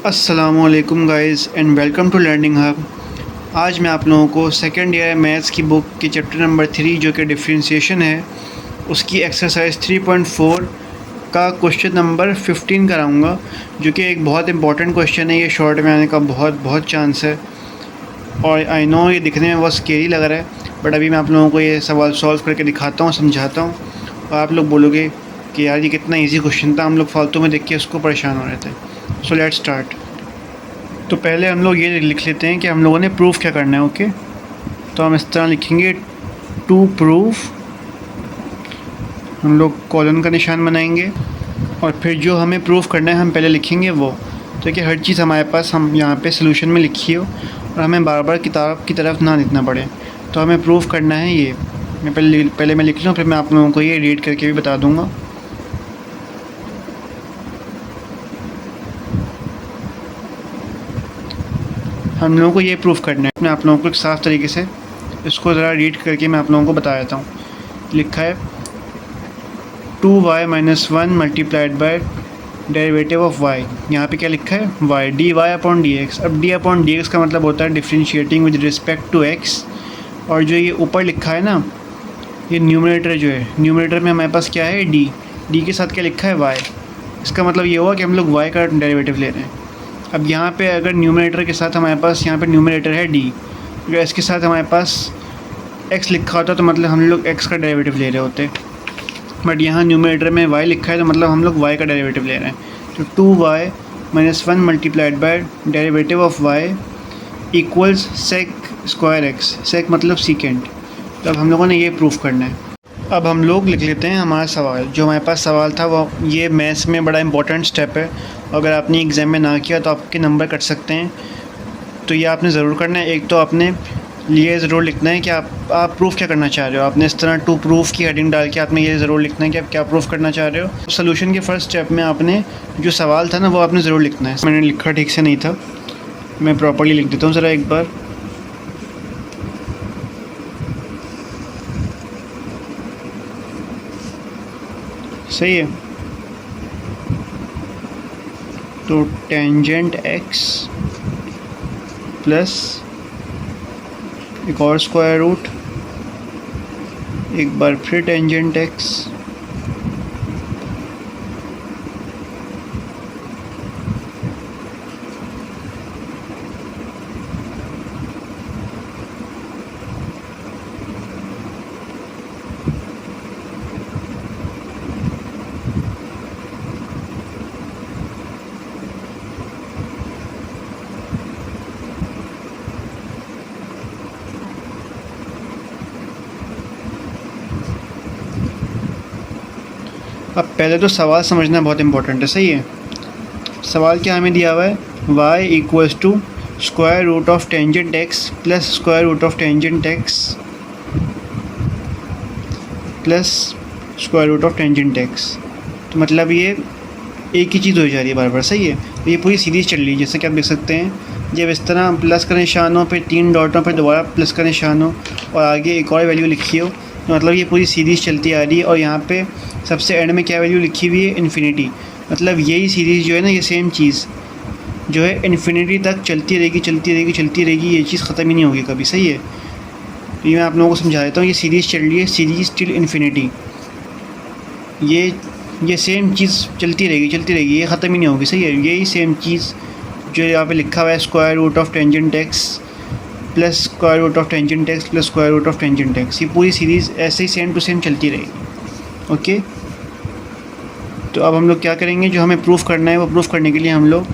अस्सलामुअलैकुम guys and welcome to Learning Hub. आज मैं आप लोगों को सेकेंड ईयर मैथ्स की बुक की चैप्टर नंबर 3 जो कि डिफरेंशिएशन है उसकी एक्सरसाइज 3.4 का क्वेश्चन नंबर 15 कराऊंगा, जो कि एक बहुत इंपॉर्टेंट क्वेश्चन है। ये शॉर्ट में आने का बहुत चांस है और आई नो ये दिखने में बहुत स्केरी लग रहा है, बट अभी मैं आप लोगों को ये सवाल सॉल्व करके दिखाता हूँ, समझाता हूँ और आप लोग बोलोगे कि यार ये कितना ईजी क्वेश्चन था, हम लोग फालतू में देख के उसको परेशान हो रहे थे। So let's start. तो पहले हम लोग ये लिख लेते हैं कि हम लोगों ने प्रूफ क्या करना है। ओके, तो हम इस तरह लिखेंगे टू प्रूफ, हम लोग कॉलन का निशान बनाएंगे और फिर जो हमें प्रूफ करना है हम पहले लिखेंगे वो। तो कि हर चीज़ हमारे पास हम यहाँ पे सोल्यूशन में लिखी हो और हमें बार बार किताब की तरफ ना लिखना पड़े। तो हमें प्रूफ करना है ये। मैं पहले मैं लिख लूँ, फिर मैं आप लोगों को ये रीड करके भी बता दूँगा। हम लोगों को ये प्रूफ करना है। मैं आप लोगों को एक साफ़ तरीके से इसको ज़रा रीड करके मैं आप लोगों को बता देता हूँ। लिखा है 2y - 1 multiplied by derivative of y। यहाँ पे क्या लिखा है y, dy/dx। अब d/dx का मतलब होता है differentiating with respect to x। और जो ये ऊपर लिखा है ना, ये न्यूमरेटर जो है, न्यूमरेटर में हमारे पास क्या है d के साथ क्या लिखा है y। इसका मतलब ये हुआ कि हम लोग y का डेरिवेटिव ले रहे हैं। अब यहाँ पे अगर न्यूमरेटर के साथ हमारे पास यहाँ पे न्यूमरेटर है d, अगर इसके साथ हमारे पास x लिखा होता तो मतलब हम लोग x का डेरिवेटिव ले रहे होते, बट यहाँ न्यूमरेटर में y लिखा है तो मतलब हम लोग y का डेरिवेटिव ले रहे हैं। तो 2y - 1 multiplied by derivative of y equals sec square x। Sec मतलब सीकेंड। तो अब हम लोगों ने ये प्रूफ करना है। अब हम लोग लिख लेते हैं हमारा सवाल। जो हमारे पास सवाल था वो ये मैथ्स में बड़ा इंपॉर्टेंट स्टेप है। अगर आपने एग्ज़ाम में ना किया तो आपके नंबर कट सकते हैं। तो ये आपने ज़रूर करना है। एक तो आपने लिए ज़रूर लिखना है कि आप प्रूफ क्या करना चाह रहे हो। आपने इस तरह टू प्रूफ की हेडिंग डाल के आपने ये ज़रूर लिखना है कि आप क्या प्रूफ करना चाह रहे हो। सोल्यूशन के फर्स्ट स्टेप में आपने जो सवाल था ना वो आपने ज़रूर लिखना है। मैंने लिखा ठीक से नहीं था, मैं प्रॉपर्ली लिख देता हूँ ज़रा एक बार। सही है। तो टेंजेंट x प्लस एक और स्क्वायर रूट, एक बार फिर टेंजेंट x अब पहले तो सवाल समझना बहुत इंपॉर्टेंट है। सही है। सवाल क्या हमें दिया हुआ है, y equals to square root of tangent x plus square root of tangent x plus square root of tangent x। तो मतलब ये एक ही चीज़ हो जा रही है बार बार। सही है। तो ये पूरी सीरीज़ चल रही है, जैसे कि आप देख सकते हैं। जब इस तरह प्लस का निशान हो, फिर 3 डॉट हो, फिर दोबारा प्लस का निशान हो और आगे एक और वैल्यू लिखी हो, तो मतलब ये पूरी सीरीज़ चलती आ रही है। और यहाँ पे सबसे एंड में क्या वैल्यू लिखी हुई है, इन्फिनिटी। मतलब यही सीरीज़ जो है ना, ये सेम चीज़ जो है इन्फिनिटी तक चलती रहेगी, चलती रहेगी, चलती रहेगी। ये चीज़ ख़त्म ही नहीं होगी कभी। सही है। तो ये मैं आप लोगों को समझा देता हूँ। ये सीरीज़ चल रही है, सीरीज़ टिल इन्फिनिटी। ये सेम चीज़ चलती रहेगी, ये ख़त्म ही नहीं होगी। सही है। यही सेम चीज़ जो यहाँ पे लिखा हुआ है, square root of tangent x plus square root of tangent x plus square root of tangent x, ये पूरी सीरीज़ ऐसे ही सेम टू सेम चलती रहेगी। ओके। तो अब हम लोग क्या करेंगे, जो हमें प्रूफ करना है वो प्रूफ करने के लिए हम लोग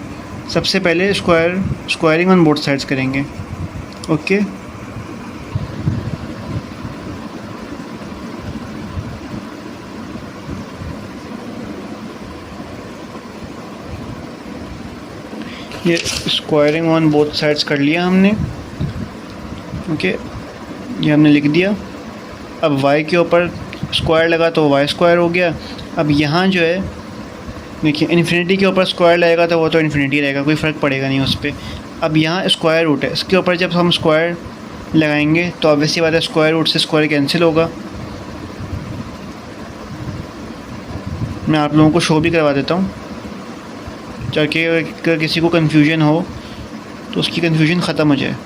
सबसे पहले स्क्वायरिंग ऑन बोथ साइड्स करेंगे। ओके। ये स्क्वायरिंग ऑन बोथ साइड्स कर लिया हमने। ओके, ये हमने लिख दिया। अब y के ऊपर स्क्वायर लगा तो y स्क्वायर हो गया। अब यहाँ जो है देखिए, इन्फिनिटी के ऊपर स्क्वायर लगेगा तो वो तो इन्फिनिटी रहेगा, कोई फ़र्क पड़ेगा नहीं उस पर। अब यहाँ स्क्वायर रूट है, इसके ऊपर जब हम स्क्वायर लगाएंगे तो ऑब्वियसली बात है स्क्वायर रूट से स्क्वायर कैंसिल होगा। मैं आप लोगों को शो भी करवा देता हूँ। ताकि अगर किसी को कन्फ्यूजन हो तो उसकी कन्फ्यूजन ख़त्म हो जाए।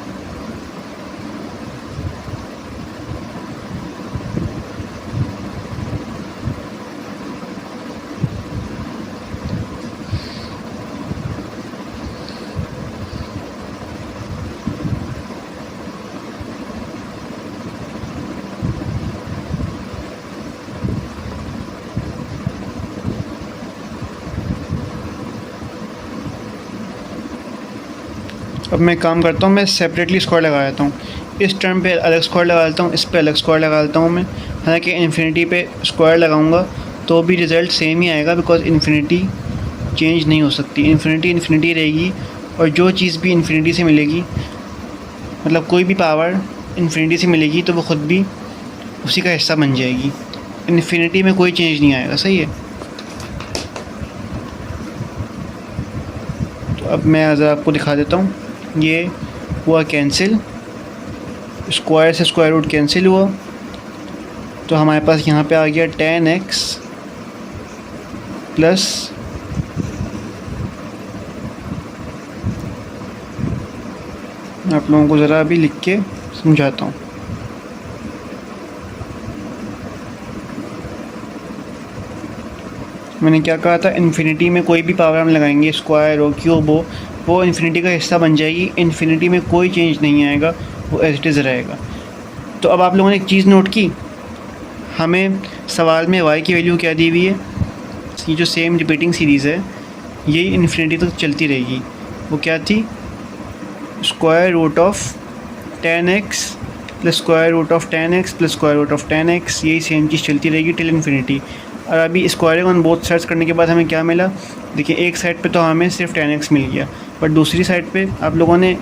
अब मैं काम करता हूँ, मैं सेपरेटली स्क्वायर लगा देता हूँ। इस टर्म पे अलग स्क्वायर लगा देता हूँ, इस पे अलग स्क्वायर लगा देता हूँ मैं। हालांकि इन्फिनिटी पे स्क्वायर लगाऊंगा तो भी रिज़ल्ट सेम ही आएगा, बिकॉज इन्फिनिटी चेंज नहीं हो सकती। इन्फिनिटी इन्फिनिटी रहेगी, और जो चीज़ भी इन्फिनिटी से मिलेगी, मतलब कोई भी पावर इन्फिनिटी से मिलेगी तो वो ख़ुद भी उसी का हिस्सा बन जाएगी। इन्फिनिटी में कोई चेंज नहीं आएगा, सही है। तो अब मैं ज़रा आपको दिखा देता हूँ। ये हुआ कैंसिल, स्क्वायर से स्क्वायर रूट कैंसिल हुआ, तो हमारे पास यहाँ पे आ गया 10x प्लस आप लोगों को ज़रा अभी लिख के समझाता हूँ। मैंने क्या कहा था, इन्फिनिटी में कोई भी पावर हम लगाएंगे, स्क्वायर हो क्यूब हो, वो इन्फिनिटी का हिस्सा बन जाएगी। इन्फिनिटी में कोई चेंज नहीं आएगा, वो एज इट इज़ रहेगा। तो अब आप लोगों ने एक चीज़ नोट की, हमें सवाल में y की वैल्यू क्या दी हुई है। ये जो सेम रिपीटिंग सीरीज़ है ये इन्फिनिटी तक चलती रहेगी। वो क्या थी, square root of 10x plus square root of 10x plus square root of 10x, यही सेम चीज़ चलती रहेगी टिल इन्फिनिटी। और अभी स्क्वायरिंग ऑन बोथ साइड्स करने के बाद हमें क्या मिला, देखिए एक साइड पे तो हमें सिर्फ 10x मिल गया, बट दूसरी साइड पे आप लोगों ने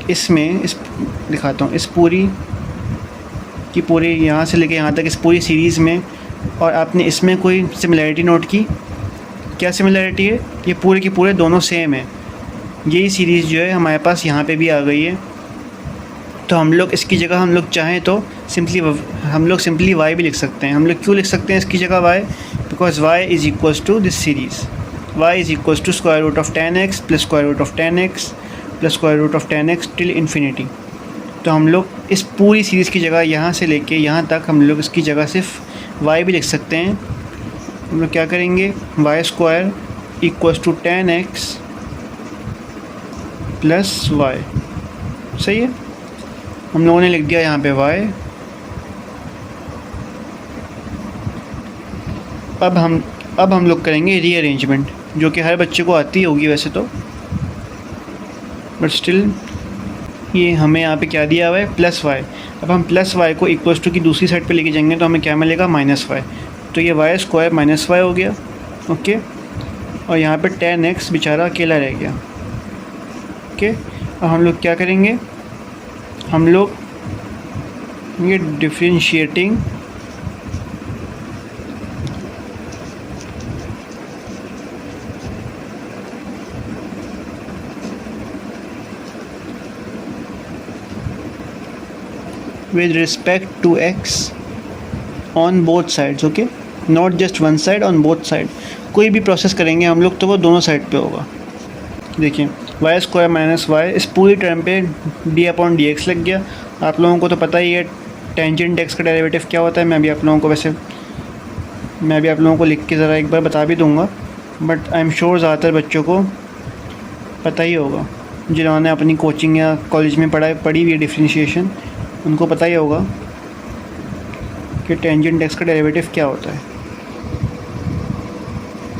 इसमें इस दिखाता हूँ, इस पूरी की पूरी यहाँ से लेके यहाँ तक इस पूरी सीरीज़ में, और आपने इसमें कोई सिमिलैरिटी नोट की। क्या सिमिलैरिटी है, ये पूरे के पूरे दोनों सेम है। यही सीरीज़ जो है हमारे पास यहाँ पे भी आ गई है। तो हम लोग इसकी जगह हम लोग चाहें तो सिंपली y भी लिख सकते हैं। हम लोग क्यों लिख सकते हैं इसकी जगह y, because y is equals to this series. y is equals to square root of 10x plus square root of 10x plus square root of 10x till infinity. तो हम लोग इस पूरी सीरीज़ की जगह यहाँ से लेके यहाँ तक हम लोग इसकी जगह सिर्फ y भी लिख सकते हैं। हम लोग क्या करेंगे, Y square equals to 10x plus Y, सही है। हम लोगों ने लिख दिया यहाँ पे y। अब हम लोग करेंगे रीअरेंजमेंट, जो कि हर बच्चे को आती होगी वैसे तो, बट स्टिल ये हमें यहाँ पे क्या दिया हुआ है, प्लस वाई। अब हम प्लस वाई को इक्वल्स टू की दूसरी साइड पे लेके जाएंगे तो हमें क्या मिलेगा, माइनस वाई। तो ये वाई स्क्वायर माइनस वाई हो गया, ओके। और यहाँ पे 10x बेचारा अकेला रह गया, ओके। अब हम लोग क्या करेंगे, हम लोग ये differentiating with respect to x on both sides, okay, not just one side, on both side। कोई भी प्रोसेस करेंगे हम लोग तो वो दोनों साइड पे होगा। देखिए वाई स्क्वायर माइनस वाई, इस पूरी टर्म पे डी अपॉन डी एक्स लग गया। आप लोगों को तो पता ही है टेंजेंट एक्स का डेरिवेटिव क्या होता है। मैं भी आप लोगों को लिख के ज़रा एक बार बता भी दूंगा, बट आई एम श्योर ज़्यादातर बच्चों को पता ही होगा, जिन्होंने अपनी कोचिंग या कॉलेज में पढ़ी हुई है डिफरेंशिएशन, उनको पता ही होगा कि टेंजेंट एक्स का डेरिवेटिव क्या होता है।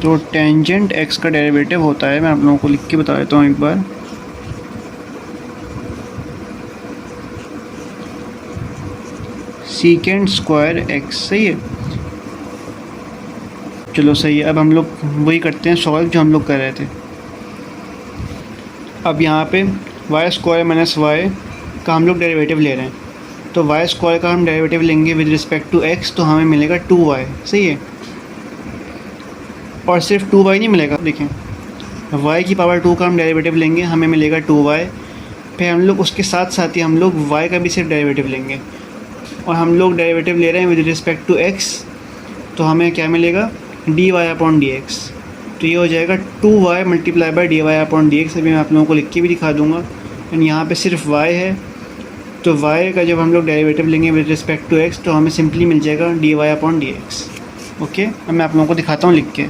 तो टेंजेंट एक्स का डेरिवेटिव होता है, मैं आप लोगों को लिख के बता देता हूँ एक बार। सीकेंड स्क्वायर एक्स, सही है, चलो सही है। अब हम लोग वही करते हैं सॉल्व जो हम लोग कर रहे थे। अब यहाँ पे वाई स्क्वायर माइनस वाई का हम लोग डेरिवेटिव ले रहे हैं, तो वाई स्क्वायर का हम डेरिवेटिव लेंगे विद रिस्पेक्ट टू एक्स, तो हमें मिलेगा 2y, सही है। और सिर्फ 2y नहीं मिलेगा, देखें y की पावर 2 का हम डेरिवेटिव लेंगे, हमें मिलेगा 2y। फिर हम लोग उसके साथ साथ ही हम लोग y का भी सिर्फ डेरिवेटिव लेंगे, और हम लोग डेरिवेटिव ले रहे हैं विद रिस्पेक्ट टू x, तो हमें क्या मिलेगा, dy अपॉन dx। तो ये हो जाएगा 2y multiply by dy upon dx। अभी मैं आप लोगों को लिख के भी दिखा दूँगा। एंड यहाँ पे सिर्फ y है, तो y का जब हम लोग डेरिवेटिव लेंगे विद रिस्पेक्ट टू x तो हमें सिंपली मिल जाएगा dy अपॉन dx। ओके, अब मैं आप लोगों को दिखाता हूँ लिख के।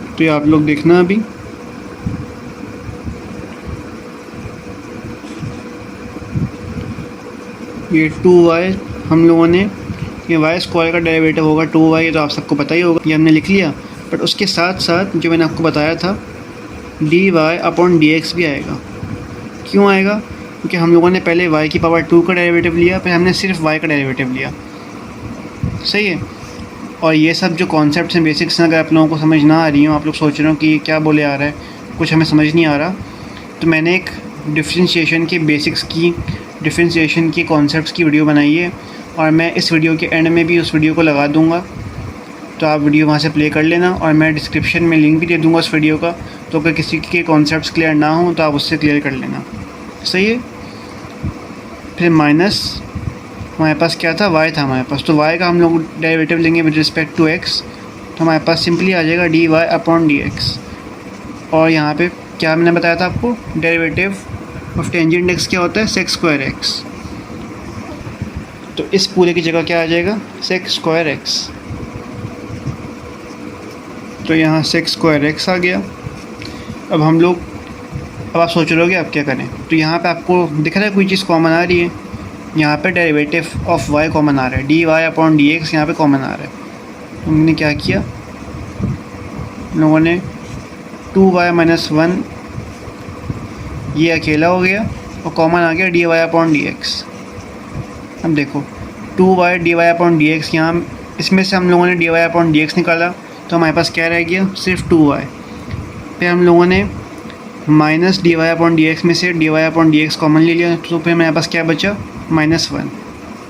तो ये आप लोग देखना अभी। ये 2y हम लोगों ने, ये y स्क्वायर का डेरिवेटिव होगा 2y, ये तो आप सबको पता ही होगा, ये हमने लिख लिया। बट उसके साथ साथ जो मैंने आपको बताया था dy अपॉन dx भी आएगा। क्यों आएगा? क्योंकि हम लोगों ने पहले y की पावर 2 का डेरिवेटिव लिया, फिर हमने सिर्फ y का डेरिवेटिव लिया। सही है। और ये सब जो कॉन्सेप्ट्स हैं, बेसिक्स हैं, अगर आप लोगों को समझ ना आ रही हो, आप लोग सोच रहे हो कि क्या बोले आ रहा है, कुछ हमें समझ नहीं आ रहा, तो मैंने एक डिफरेंशिएशन की बेसिक्स की, डिफरेंशिएशन की कॉन्सेप्ट्स की वीडियो बनाई है, और मैं इस वीडियो के एंड में भी उस वीडियो को लगा दूंगा, तो आप वीडियो वहाँ से प्ले कर लेना। और मैं डिस्क्रिप्शन में लिंक भी दे दूँगा उस वीडियो का, तो अगर किसी के कॉन्सेप्ट्स क्लियर ना हो तो आप उससे क्लियर कर लेना। सही है। फिर माइनस हमारे पास क्या था, y था हमारे पास, तो y का हम लोग डेरिवेटिव लेंगे विद रिस्पेक्ट टू x, तो हमारे पास सिंपली आ जाएगा dy अपॉन dx। और यहाँ पे क्या मैंने बताया था आपको, डेरिवेटिव ऑफ टेंजेंट x क्या होता है, सेक स्क्वायर x। तो इस पूरे की जगह क्या आ जाएगा, सेक स्क्वायर x। तो यहाँ सेक स्क्वायर x आ गया। अब हम लोग, अब आप सोच रहे हो कि आप क्या करें, तो यहाँ पे आपको दिख रहा है कोई चीज़ कॉमन आ रही है, यहाँ पे डेरिवेटिव ऑफ y कॉमन आ रहा है, dy अपॉन dx यहाँ पे कॉमन आ रहा है। हमने क्या किया, लोगों ने 2y माइनस 1 ये अकेला हो गया और कॉमन आ गया dy अपॉन dx। अब देखो 2y dy अपॉन dx, यहाँ इसमें से हम लोगों ने dy अपॉन dx निकाला, तो हमारे पास क्या रह गया, सिर्फ 2y। फिर हम लोगों ने माइनस dy अपॉन dx में से dy अपॉन dx कॉमन ले लिया, तो फिर हमारे पास क्या बचा, -1।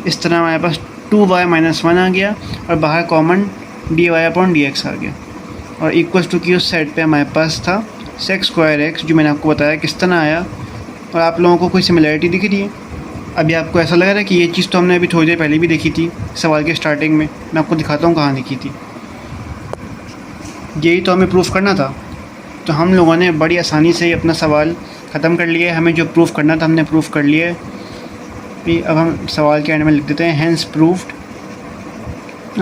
इस तरह हमारे पास 2y माइनस 1 आ गया और बाहर कॉमन dy अपॉन dx आ गया। और इक्वल्स टू की उस साइड पे हमारे पास था सेक स्क्वायर x, जो मैंने आपको बताया किस तरह आया। और आप लोगों को कोई सिमिलरिटी दिख रही है? अभी आपको ऐसा लग रहा है कि ये चीज़ तो हमने अभी थोड़ी देर पहले भी देखी थी सवाल के स्टार्टिंग में। मैं आपको दिखाता हूँ कहाँ दिखी थी। यही तो हमें प्रूफ करना था, तो हम लोगों ने बड़ी आसानी से ही अपना सवाल ख़त्म कर लिया है। हमें जो प्रूफ करना था हमने प्रूफ कर लिया है। अब हम सवाल के एंड में लिख देते हैं हैंस प्रूफ्ड।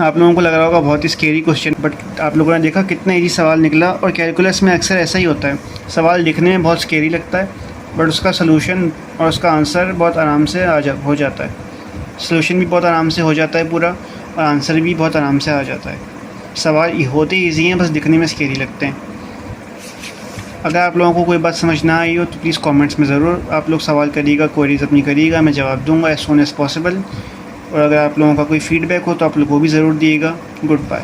आप लोगों को लग रहा होगा बहुत ही स्केरी क्वेश्चन, बट आप लोगों ने देखा कितना इजी सवाल निकला। और कैलकुलस में अक्सर ऐसा ही होता है, सवाल दिखने में बहुत स्केरी लगता है, बट उसका सलूशन और उसका आंसर बहुत आराम से हो जाता है। सलूशन भी बहुत आराम से हो जाता है पूरा, और आंसर भी बहुत आराम से आ जाता है। सवाल होते ईजी हैं, बस दिखने में स्केरी लगते हैं। अगर आप लोगों को कोई बात समझ ना आई हो तो प्लीज़ कमेंट्स में ज़रूर आप लोग सवाल करिएगा, क्वेरीज अपनी करिएगा, मैं जवाब दूंगा एज सून एज़ पॉसिबल। और अगर आप लोगों का कोई फ़ीडबैक हो तो आप लोग वो भी ज़रूर दिएगा। Good bye.